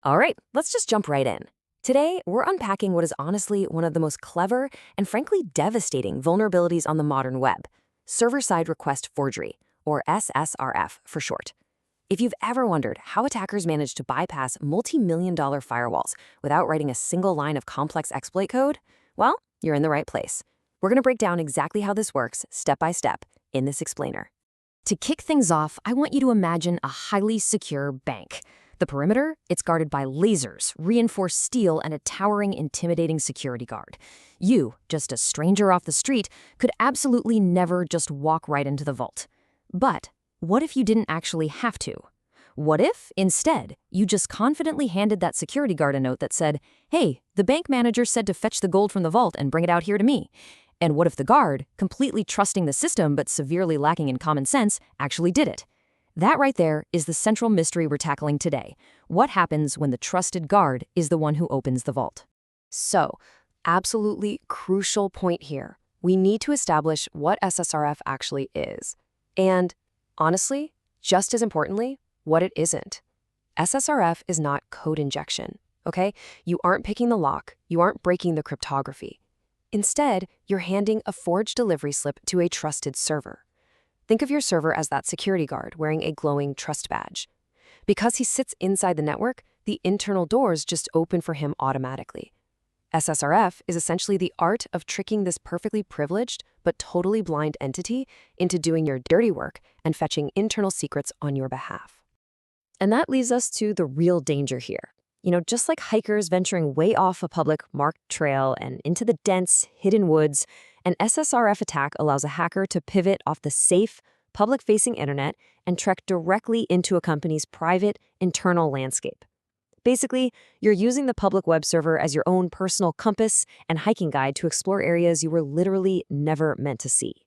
All right, let's just jump right in. Today, we're unpacking what is honestly one of the most clever and frankly devastating vulnerabilities on the modern web, Server-Side Request Forgery, or SSRF for short. If you've ever wondered how attackers manage to bypass multi-million-dollar firewalls without writing a single line of complex exploit code, well, you're in the right place. We're going to break down exactly how this works, step by step, in this explainer. To kick things off, I want you to imagine a highly secure bank. The perimeter, it's guarded by lasers, reinforced steel, and a towering, intimidating security guard. You, just a stranger off the street, could absolutely never just walk right into the vault. But what if you didn't actually have to? What if, instead, you just confidently handed that security guard a note that said, "Hey, the bank manager said to fetch the gold from the vault and bring it out here to me." And what if the guard, completely trusting the system but severely lacking in common sense, actually did it? That right there is the central mystery we're tackling today. What happens when the trusted guard is the one who opens the vault? So, absolutely crucial point here. We need to establish what SSRF actually is. And, honestly, just as importantly, what it isn't. SSRF is not code injection, okay? You aren't picking the lock, you aren't breaking the cryptography. Instead, you're handing a forged delivery slip to a trusted server. Think of your server as that security guard wearing a glowing trust badge. Because he sits inside the network, the internal doors just open for him automatically. SSRF is essentially the art of tricking this perfectly privileged but totally blind entity into doing your dirty work and fetching internal secrets on your behalf. And that leads us to the real danger here. Just like hikers venturing way off a public marked trail and into the dense, hidden woods, an SSRF attack allows a hacker to pivot off the safe, public-facing internet and trek directly into a company's private, internal landscape. Basically, you're using the public web server as your own personal compass and hiking guide to explore areas you were literally never meant to see.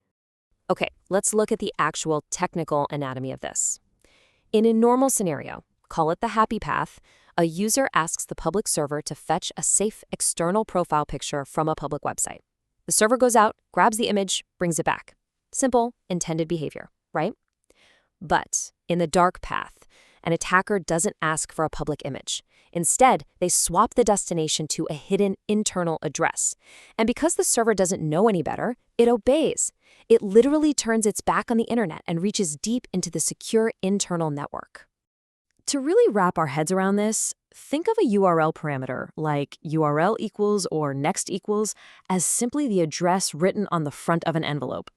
Okay, let's look at the actual technical anatomy of this. In a normal scenario, call it the happy path, a user asks the public server to fetch a safe external profile picture from a public website. The server goes out, grabs the image, brings it back. Simple, intended behavior, right? But in the dark path, an attacker doesn't ask for a public image. Instead, they swap the destination to a hidden internal address. And because the server doesn't know any better, it obeys. It literally turns its back on the internet and reaches deep into the secure internal network. To really wrap our heads around this, think of a URL parameter like URL equals or next equals as simply the address written on the front of an envelope.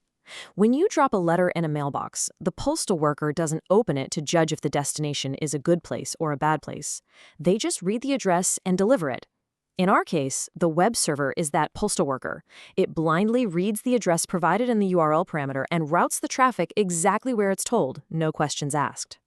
When you drop a letter in a mailbox, the postal worker doesn't open it to judge if the destination is a good place or a bad place. They just read the address and deliver it. In our case, the web server is that postal worker. It blindly reads the address provided in the URL parameter and routes the traffic exactly where it's told, no questions asked.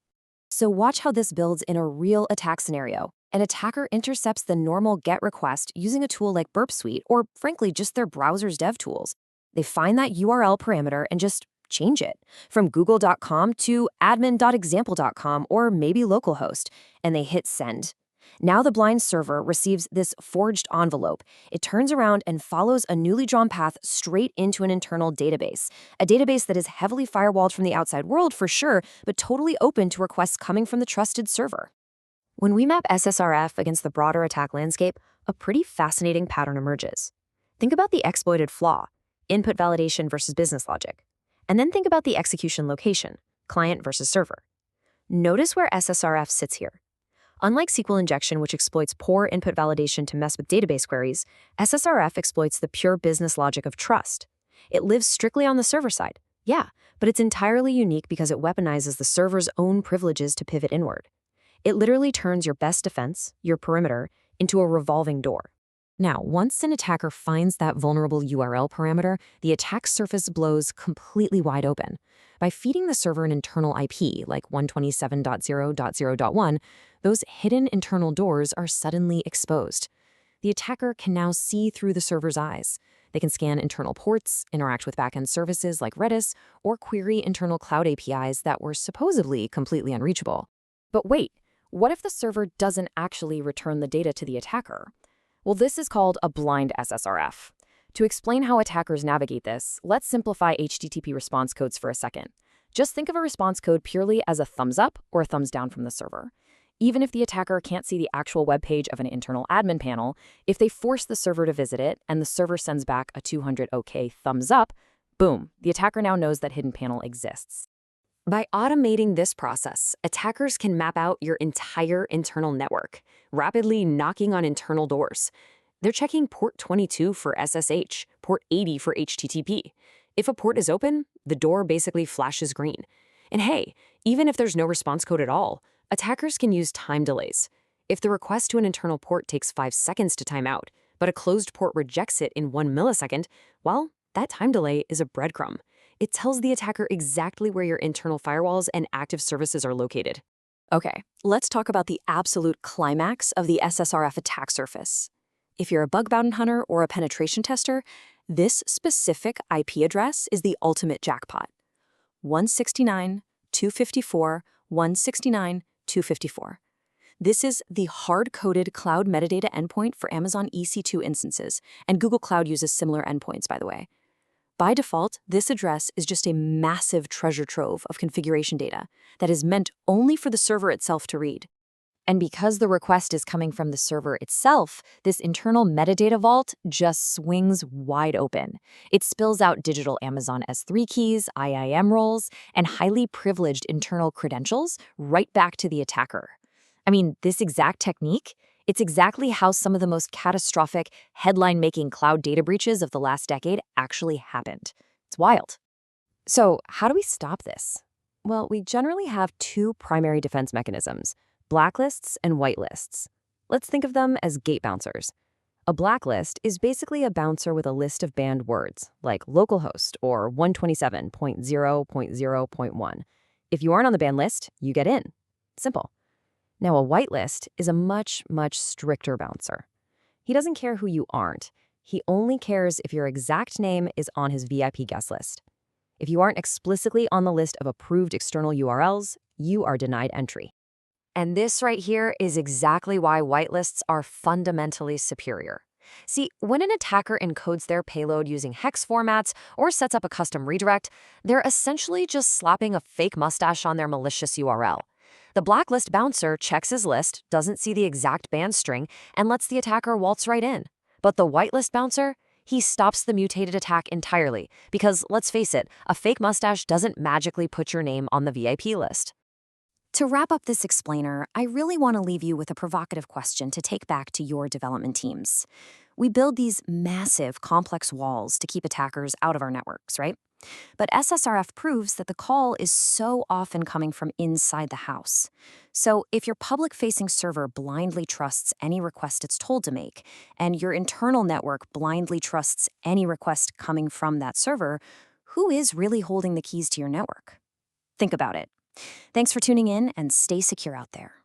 So watch how this builds in a real attack scenario. An attacker intercepts the normal GET request using a tool like Burp Suite or, frankly, just their browser's dev tools. They find that URL parameter and just change it from google.com to admin.example.com or maybe localhost, and they hit send. Now the blind server receives this forged envelope. It turns around and follows a newly drawn path straight into an internal database, a database that is heavily firewalled from the outside world for sure, but totally open to requests coming from the trusted server. When we map SSRF against the broader attack landscape, a pretty fascinating pattern emerges. Think about the exploited flaw, input validation versus business logic, and then think about the execution location, client versus server. Notice where SSRF sits here. Unlike SQL injection, which exploits poor input validation to mess with database queries, SSRF exploits the pure business logic of trust. It lives strictly on the server side, yeah, but it's entirely unique because it weaponizes the server's own privileges to pivot inward. It literally turns your best defense, your perimeter, into a revolving door. Now, once an attacker finds that vulnerable URL parameter, the attack surface blows completely wide open. By feeding the server an internal IP, like 127.0.0.1, those hidden internal doors are suddenly exposed. The attacker can now see through the server's eyes. They can scan internal ports, interact with backend services like Redis, or query internal cloud APIs that were supposedly completely unreachable. But wait, what if the server doesn't actually return the data to the attacker? Well, this is called a blind SSRF. To explain how attackers navigate this, let's simplify HTTP response codes for a second. Just think of a response code purely as a thumbs up or a thumbs down from the server. Even if the attacker can't see the actual web page of an internal admin panel, if they force the server to visit it and the server sends back a 200 OK thumbs up, boom, the attacker now knows that hidden panel exists. By automating this process, attackers can map out your entire internal network, rapidly knocking on internal doors. They're checking port 22 for SSH, port 80 for HTTP. If a port is open, the door basically flashes green. And hey, even if there's no response code at all, attackers can use time delays. If the request to an internal port takes 5 seconds to time out, but a closed port rejects it in 1 millisecond, well, that time delay is a breadcrumb. It tells the attacker exactly where your internal firewalls and active services are located. Okay, let's talk about the absolute climax of the SSRF attack surface. If you're a bug bounty hunter or a penetration tester, this specific IP address is the ultimate jackpot. 169.254.169.254. This is the hard-coded cloud metadata endpoint for Amazon EC2 instances, and Google Cloud uses similar endpoints, by the way. By default, this address is just a massive treasure trove of configuration data that is meant only for the server itself to read. And because the request is coming from the server itself, this internal metadata vault just swings wide open. It spills out digital Amazon S3 keys, IAM roles, and highly privileged internal credentials right back to the attacker. I mean, this exact technique, it's exactly how some of the most catastrophic, headline-making cloud data breaches of the last decade actually happened. It's wild. So, how do we stop this? Well, we generally have two primary defense mechanisms: blacklists and whitelists. Let's think of them as gate bouncers. A blacklist is basically a bouncer with a list of banned words, like localhost or 127.0.0.1. If you aren't on the banned list, you get in. Simple. Now, a whitelist is a much, much stricter bouncer. He doesn't care who you aren't. He only cares if your exact name is on his VIP guest list. If you aren't explicitly on the list of approved external URLs, you are denied entry. And this right here is exactly why whitelists are fundamentally superior. See, when an attacker encodes their payload using hex formats or sets up a custom redirect, they're essentially just slapping a fake mustache on their malicious URL. The blacklist bouncer checks his list, doesn't see the exact ban string, and lets the attacker waltz right in. But the whitelist bouncer, he stops the mutated attack entirely because, let's face it, a fake mustache doesn't magically put your name on the VIP list. To wrap up this explainer, I really want to leave you with a provocative question to take back to your development teams. We build these massive, complex walls to keep attackers out of our networks, right? But SSRF proves that the call is so often coming from inside the house. So if your public-facing server blindly trusts any request it's told to make, and your internal network blindly trusts any request coming from that server, who is really holding the keys to your network? Think about it. Thanks for tuning in, and stay secure out there.